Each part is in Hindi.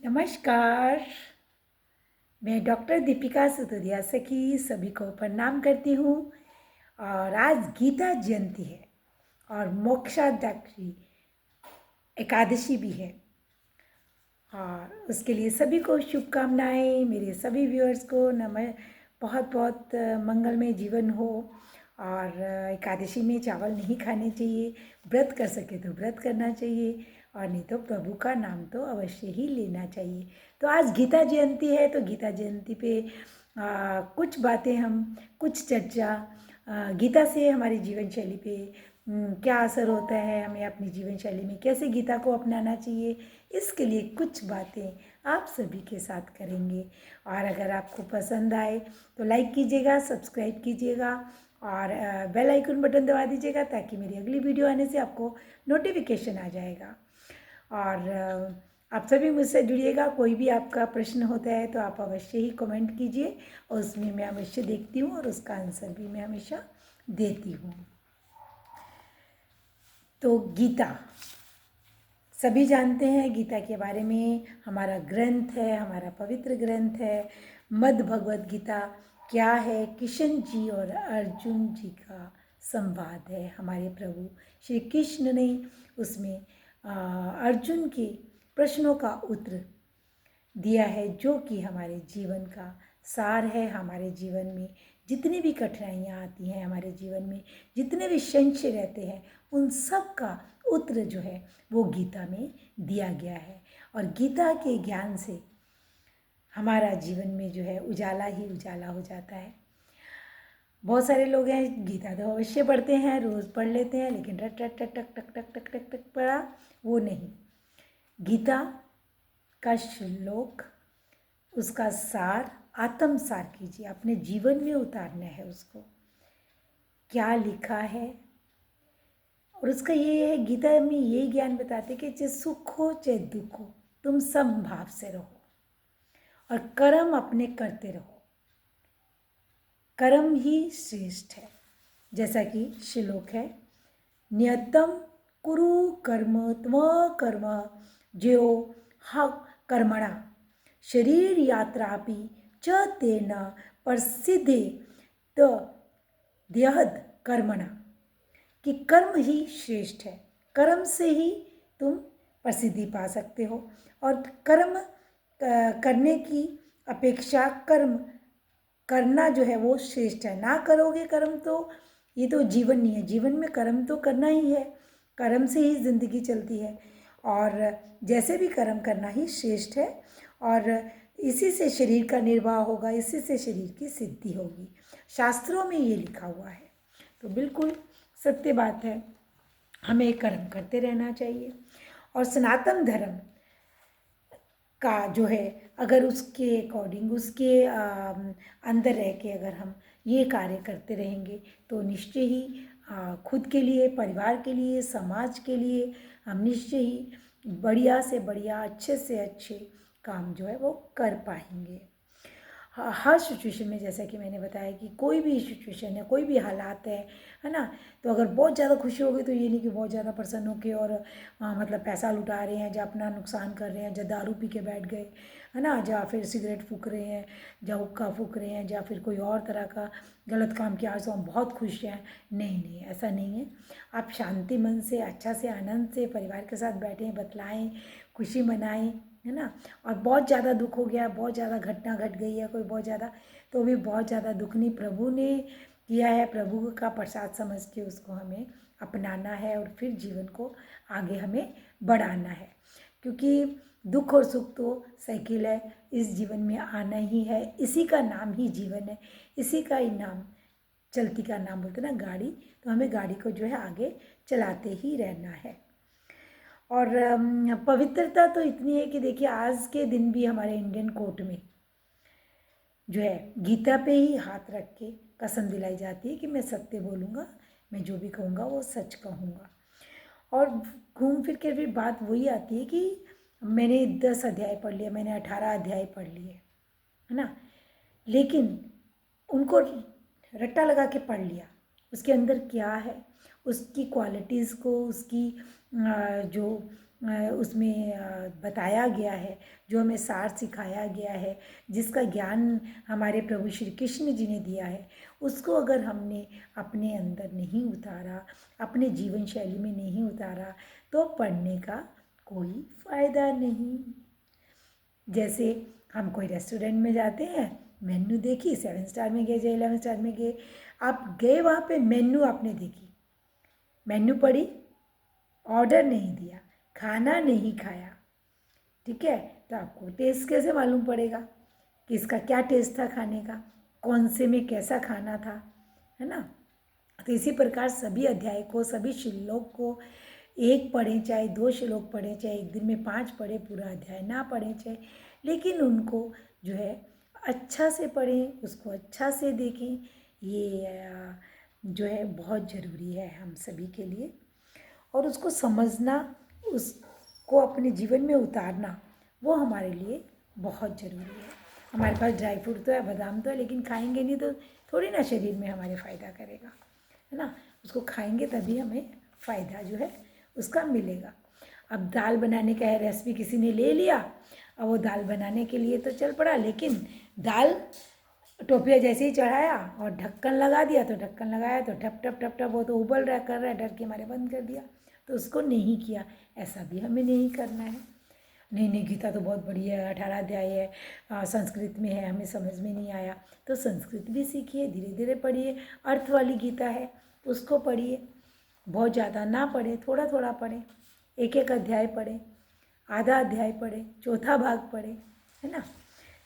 नमस्कार। मैं डॉक्टर दीपिका सुतोदिया सखी सभी को प्रणाम करती हूँ। और आज गीता जयंती है और मोक्षादायिनी एकादशी भी है और उसके लिए सभी को शुभकामनाएं। मेरे सभी व्यूअर्स को बहुत बहुत मंगलमय जीवन हो। और एकादशी में चावल नहीं खाने चाहिए, व्रत कर सके तो व्रत करना चाहिए और नहीं तो प्रभु का नाम तो अवश्य ही लेना चाहिए। तो आज गीता जयंती है, तो गीता जयंती पे कुछ बातें कुछ चर्चा गीता से हमारी जीवन शैली पे क्या असर होता है, हमें अपनी जीवन शैली में कैसे गीता को अपनाना चाहिए, इसके लिए कुछ बातें आप सभी के साथ करेंगे। और अगर आपको पसंद आए तो लाइक कीजिएगा, सब्सक्राइब कीजिएगा और बेल आइकन बटन दबा दीजिएगा ताकि मेरी अगली वीडियो आने से आपको नोटिफिकेशन आ जाएगा। और आप सभी मुझसे जुड़िएगा। कोई भी आपका प्रश्न होता है तो आप अवश्य ही कमेंट कीजिए और उसमें मैं अवश्य देखती हूँ और उसका आंसर भी मैं हमेशा देती हूँ। तो गीता सभी जानते हैं, गीता के बारे में हमारा ग्रंथ है, हमारा पवित्र ग्रंथ है। मद् भगवत गीता क्या है? किशन जी और अर्जुन जी का संवाद है। हमारे प्रभु श्री कृष्ण ने उसमें अर्जुन के प्रश्नों का उत्तर दिया है, जो कि हमारे जीवन का सार है। हमारे जीवन में जितनी भी कठिनाइयाँ आती हैं, हमारे जीवन में जितने भी संशय रहते हैं, उन सब का उत्तर जो है वो गीता में दिया गया है। और गीता के ज्ञान से हमारा जीवन में जो है उजाला ही उजाला हो जाता है। बहुत सारे लोग हैं गीता तो अवश्य पढ़ते हैं, रोज़ पढ़ लेते हैं, लेकिन रट रट टक टक टक टक टक टक टक पढ़ा वो नहीं। गीता का श्लोक, उसका सार, आत्मसार कीजिए, अपने जीवन में उतारना है उसको। क्या लिखा है और उसका ये है, गीता में ये ज्ञान बताते कि चाहे सुख हो चाहे दुख हो, तुम समभाव से रहो और कर्म अपने करते रहो। कर्म ही श्रेष्ठ है। जैसा कि श्लोक है, नियतम कुरु कर्म त्व कर्म ज्यो हक कर्मणा शरीर यात्रापि च तेन प्रसिद्धे त द्यहद कर्मणा, कि कर्म ही श्रेष्ठ है। कर्म से ही तुम प्रसिद्धि पा सकते हो और कर्म करने की अपेक्षा कर्म करना जो है वो श्रेष्ठ है। ना करोगे कर्म तो ये तो जीवन नहीं है। जीवन में कर्म तो करना ही है, कर्म से ही जिंदगी चलती है और जैसे भी कर्म करना ही श्रेष्ठ है। और इसी से शरीर का निर्वाह होगा, इसी से शरीर की सिद्धि होगी। शास्त्रों में ये लिखा हुआ है, तो बिल्कुल सत्य बात है। हमें कर्म करते रहना चाहिए और सनातन धर्म का जो है, अगर उसके अकॉर्डिंग, उसके अंदर रह के अगर हम ये कार्य करते रहेंगे तो निश्चय ही खुद के लिए, परिवार के लिए, समाज के लिए हम निश्चय ही बढ़िया से बढ़िया, अच्छे से अच्छे काम जो है वो कर पाएंगे। हर सिचुएशन में, जैसा कि मैंने बताया कि कोई भी सिचुएशन है, कोई भी हालात है ना, तो अगर बहुत ज़्यादा खुशी हो गई तो ये नहीं कि बहुत ज़्यादा प्रसन्न होके और मतलब पैसा लुटा रहे हैं, या अपना नुकसान कर रहे हैं, या दारू पी के बैठ गए, है ना, या फिर सिगरेट फूक रहे हैं, या हुक्का फूक रहे हैं, या फिर कोई और तरह का गलत काम किया तो हम बहुत खुश हैं। नहीं नहीं, ऐसा नहीं है। आप शांति मन से, अच्छा से, आनंद से परिवार के साथ बैठें, बतलाएँ, खुशी मनाएँ, है ना। और बहुत ज़्यादा दुख हो गया, बहुत ज़्यादा घटना घट गई है कोई बहुत ज़्यादा, तो भी बहुत ज़्यादा दुख नहीं, प्रभु ने किया है, प्रभु का प्रसाद समझ के उसको हमें अपनाना है और फिर जीवन को आगे हमें बढ़ाना है। क्योंकि दुख और सुख तो साइकिल है, इस जीवन में आना ही है, इसी का नाम ही जीवन है, इसी का ही नाम, चलती का नाम बोलते ना गाड़ी, तो हमें गाड़ी को जो है आगे चलाते ही रहना है। और पवित्रता तो इतनी है कि देखिए, आज के दिन भी हमारे इंडियन कोर्ट में जो है गीता पे ही हाथ रख के कसम दिलाई जाती है कि मैं सत्य बोलूँगा, मैं जो भी कहूँगा वो सच कहूँगा। और घूम फिर के फिर बात वही आती है कि मैंने 10 अध्याय पढ़ लिया, मैंने 18 अध्याय पढ़ लिए, है ना, लेकिन उनको रट्टा लगा के पढ़ लिया, उसके अंदर क्या है, उसकी क्वालिटीज़ को, उसकी जो उसमें बताया गया है, जो हमें सार सिखाया गया है, जिसका ज्ञान हमारे प्रभु श्री कृष्ण जी ने दिया है, उसको अगर हमने अपने अंदर नहीं उतारा, अपने जीवन शैली में नहीं उतारा, तो पढ़ने का कोई फ़ायदा नहीं। जैसे हम कोई रेस्टोरेंट में जाते हैं, मेन्यू देखी, 7 स्टार में गए, 11 स्टार में गए, आप गए वहाँ पे, मेन्यू आपने देखी, मेन्यू पढ़ी, ऑर्डर नहीं दिया, खाना नहीं खाया, ठीक है, तो आपको टेस्ट कैसे मालूम पड़ेगा कि इसका क्या टेस्ट था खाने का, कौन से में कैसा खाना था, है ना। तो इसी प्रकार सभी अध्याय को, सभी श्लोक को एक पढ़ें, चाहे 2 श्लोक पढ़ें, चाहे एक दिन में 5 पढ़ें, पूरा अध्याय ना पढ़ें चाहे, लेकिन उनको जो है अच्छा से पढ़ें, उसको अच्छा से देखें। ये जो है बहुत ज़रूरी है हम सभी के लिए, और उसको समझना, उसको अपने जीवन में उतारना, वो हमारे लिए बहुत ज़रूरी है। हमारे पास ड्राई फ्रूट तो है, बादाम तो है, लेकिन खाएंगे नहीं तो थोड़ी ना शरीर में हमारे फ़ायदा करेगा, है ना। उसको खाएंगे तभी हमें फ़ायदा जो है उसका मिलेगा। अब दाल बनाने का है, रेसिपी किसी ने ले लिया, अब वो दाल बनाने के लिए तो चल पड़ा, लेकिन दाल टोपिया जैसे ही चढ़ाया और ढक्कन लगा दिया, तो ढक्कन लगाया तो ठप ठप ठप ठप वो तो उबल रहा, कर रहा है, डर के मारे बंद कर दिया, तो उसको नहीं किया। ऐसा भी हमें नहीं करना है। नहीं नहीं, गीता तो बहुत बढ़िया है, 18 अध्याय है, संस्कृत में है, हमें समझ में नहीं आया तो संस्कृत भी सीखिए, धीरे धीरे पढ़िए। अर्थ वाली गीता है, उसको पढ़िए, बहुत ज़्यादा ना पढ़े, थोड़ा थोड़ा पढ़ें, एक एक अध्याय पढ़ें, आधा अध्याय पढ़ें, चौथा भाग पढ़ें, है ना।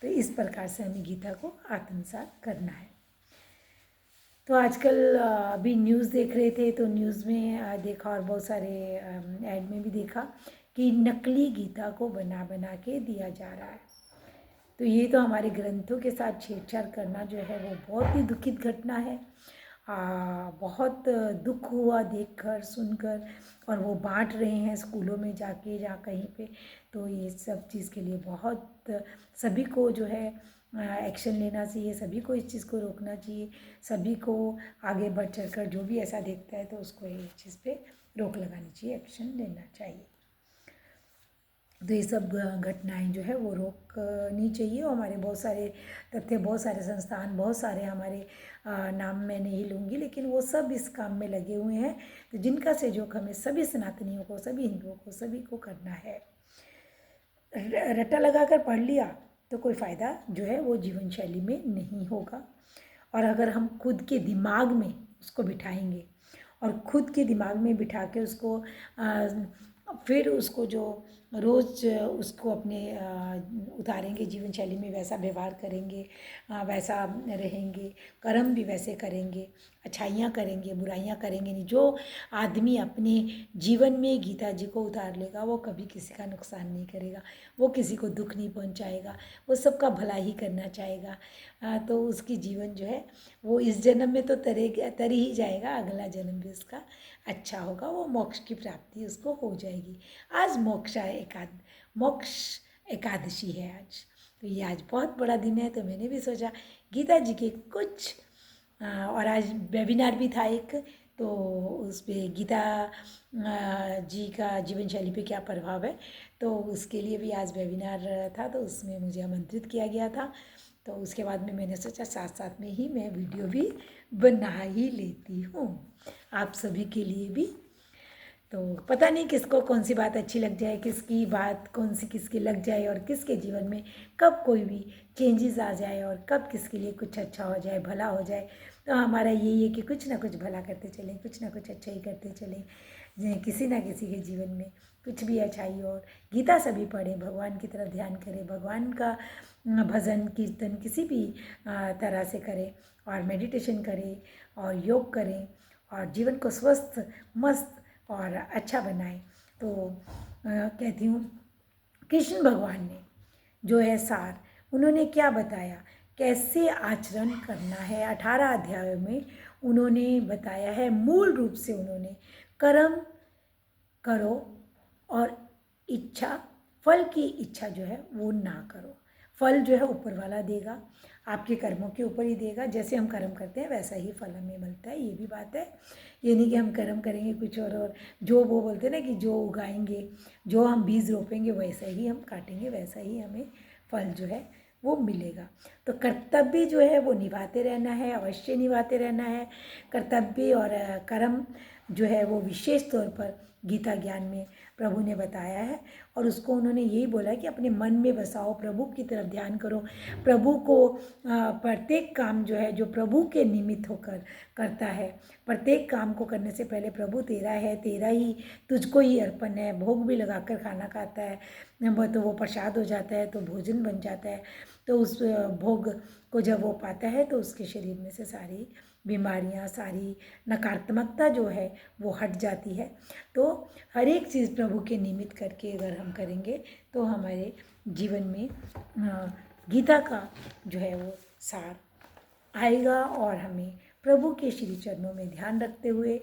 तो इस प्रकार से हमें गीता को आत्मसात करना है। तो आजकल अभी न्यूज़ देख रहे थे, तो न्यूज़ में देखा, और बहुत सारे ऐड में भी देखा कि नकली गीता को बना बना के दिया जा रहा है। तो ये तो हमारे ग्रंथों के साथ छेड़छाड़ करना जो है वो बहुत ही दुखित घटना है। बहुत दुख हुआ देखकर, सुनकर, और वो बांट रहे हैं स्कूलों में जाके, या कहीं पे, तो ये सब चीज़ के लिए बहुत सभी को जो है एक्शन लेना चाहिए, सभी को इस चीज़ को रोकना चाहिए, सभी को आगे बढ़ चढ़कर जो भी ऐसा देखता है तो उसको ये चीज़ पे रोक लगानी चाहिए, एक्शन लेना चाहिए। तो ये सब घटनाएं जो है वो रोकनी चाहिए। और हमारे बहुत सारे तथ्य, बहुत सारे संस्थान, बहुत सारे हमारे नाम मैं नहीं लूँगी, लेकिन वो सब इस काम में लगे हुए हैं, तो जिनका सहयोग हमें सभी सनातनियों को, सभी हिंदुओं को, सभी को करना है। रट्टा लगा कर पढ़ लिया तो कोई फ़ायदा जो है वो जीवन शैली में नहीं होगा। और अगर हम खुद के दिमाग में उसको बिठाएंगे, और खुद के दिमाग में बिठा के उसको फिर उसको जो रोज़ उसको अपने उतारेंगे जीवन शैली में, वैसा व्यवहार करेंगे, वैसा रहेंगे, कर्म भी वैसे करेंगे, अच्छाइयाँ करेंगे, बुराइयाँ करेंगे नहीं। जो आदमी अपने जीवन में गीता जी को उतार लेगा वो कभी किसी का नुकसान नहीं करेगा, वो किसी को दुख नहीं पहुंचाएगा, वो सबका भला ही करना चाहेगा। तो उसकी जीवन जो है वो इस जन्म में तो तर ही जाएगा, अगला जन्म भी उसका अच्छा होगा, वो मोक्ष की प्राप्ति उसको हो जाएगी। आज मोक्ष एकादशी है आज, तो ये आज बहुत बड़ा दिन है, तो मैंने भी सोचा गीता जी के कुछ और आज वेबिनार भी था एक, तो उस पर गीता जी का जीवन शैली पे क्या प्रभाव है, तो उसके लिए भी आज वेबिनार था, तो उसमें मुझे आमंत्रित किया गया था। तो उसके बाद में मैंने सोचा साथ साथ में ही मैं वीडियो भी बना ही लेती हूँ आप सभी के लिए भी। तो पता नहीं किसको कौन सी बात अच्छी लग जाए, किसकी बात कौन सी किसकी लग जाए, और किसके जीवन में कब कोई भी चेंजेस आ जाए, और कब किसके लिए कुछ अच्छा हो जाए, भला हो जाए। तो हमारा यही है कि कुछ ना कुछ भला करते चलें, कुछ ना कुछ अच्छा ही करते चलें, किसी ना किसी के जीवन में कुछ भी अच्छाई। और गीता सभी पढ़ें, भगवान की तरफ ध्यान करें, भगवान का भजन कीर्तन किसी भी तरह से करें, और मेडिटेशन करें, और योग करें, और जीवन को स्वस्थ, मस्त और अच्छा बनाएं। तो कहती हूँ कृष्ण भगवान ने जो है सार, उन्होंने क्या बताया, कैसे आचरण करना है, 18 अध्यायों में उन्होंने बताया है। मूल रूप से उन्होंने कर्म करो और इच्छा, फल की इच्छा जो है वो ना करो। फल जो है ऊपर वाला देगा, आपके कर्मों के ऊपर ही देगा। जैसे हम कर्म करते हैं वैसा ही फल हमें मिलता है, ये भी बात है। ये नहीं कि हम कर्म करेंगे कुछ और जो वो बोलते हैं ना कि जो उगाएंगे, जो हम बीज रोपेंगे वैसा ही हम काटेंगे, वैसा ही हमें फल जो है वो मिलेगा। तो कर्तव्य जो है वो निभाते रहना है, अवश्य निभाते रहना है। कर्तव्य और कर्म जो है वो विशेष तौर पर गीता ज्ञान में प्रभु ने बताया है, और उसको उन्होंने यही बोला है कि अपने मन में बसाओ, प्रभु की तरफ ध्यान करो। प्रभु को प्रत्येक काम जो है, जो प्रभु के निमित्त होकर करता है, प्रत्येक काम को करने से पहले प्रभु तेरा है, तेरा ही, तुझको ही अर्पण है। भोग भी लगाकर खाना खाता है तो वो प्रसाद हो जाता है, तो भोजन बन जाता है। तो उस भोग को जब वो पाता है तो उसके शरीर में से सारी बीमारियां, सारी नकारात्मकता जो है वो हट जाती है। तो हर एक चीज़ प्रभु के निमित्त करके अगर हम करेंगे तो हमारे जीवन में गीता का जो है वो सार आएगा, और हमें प्रभु के श्री चरणों में ध्यान रखते हुए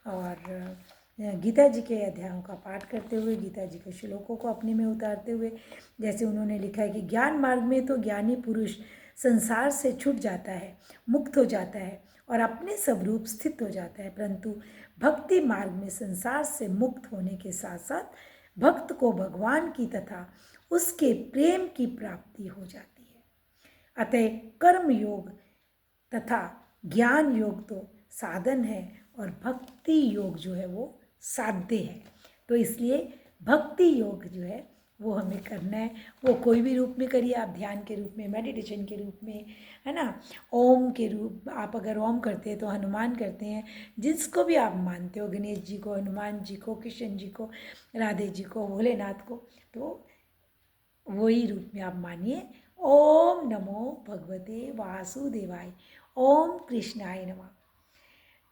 और गीता जी के अध्यायों का पाठ करते हुए, गीता जी के श्लोकों को अपने में उतारते हुए, जैसे उन्होंने लिखा है कि ज्ञान मार्ग में तो ज्ञानी पुरुष संसार से छूट जाता है, मुक्त हो जाता है और अपने स्वरूप स्थित हो जाता है, परंतु भक्ति मार्ग में संसार से मुक्त होने के साथ साथ भक्त को भगवान की तथा उसके प्रेम की प्राप्ति हो जाती है। अतः कर्म योग तथा ज्ञान योग तो साधन है और भक्ति योग जो है वो साध्य है। तो इसलिए भक्ति योग जो है वो हमें करना है। वो कोई भी रूप में करिए, आप ध्यान के रूप में, मेडिटेशन के रूप में, है ना, ओम के रूप, आप अगर ओम करते हैं तो हनुमान करते हैं, जिसको भी आप मानते हो, गणेश जी को, हनुमान जी को, कृष्ण जी को, राधे जी को, भोलेनाथ को, तो वही रूप में आप मानिए। ओम नमो भगवते वासुदेवाय, ओम कृष्णाय नमः।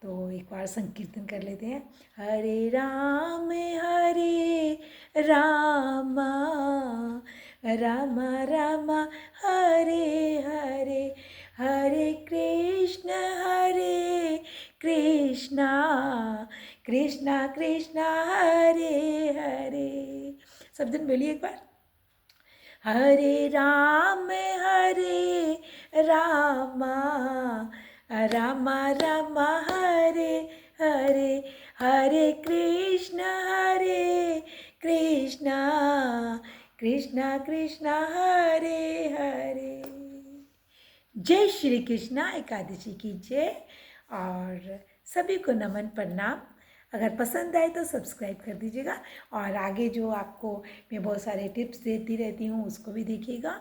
तो एक बार संकीर्तन कर लेते हैं। हरे राम राम राम हरे हरे, हरे कृष्णा कृष्णा कृष्णा हरे हरे। सब दिन बोलिए एक बार। हरे राम राम राम हरे हरे, हरे कृष्णा कृष्णा कृष्णा हरे हरे। जय श्री कृष्णा। एकादशी की जय, और सभी को नमन प्रणाम। अगर पसंद आए तो सब्सक्राइब कर दीजिएगा, और आगे जो आपको मैं बहुत सारे टिप्स देती रहती हूँ उसको भी देखिएगा।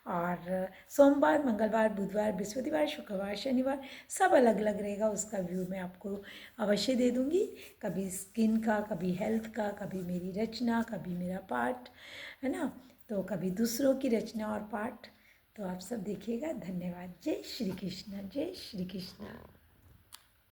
और सोमवार, मंगलवार, बुधवार, बृहस्पतिवार, शुक्रवार, शनिवार सब अलग अलग रहेगा, उसका व्यू मैं आपको अवश्य दे दूँगी। कभी स्किन का, कभी हेल्थ का, कभी मेरी रचना, कभी मेरा पाठ, है ना, तो कभी दूसरों की रचना और पाठ। तो आप सब देखिएगा। धन्यवाद। जय श्री कृष्ण, जय श्री कृष्ण।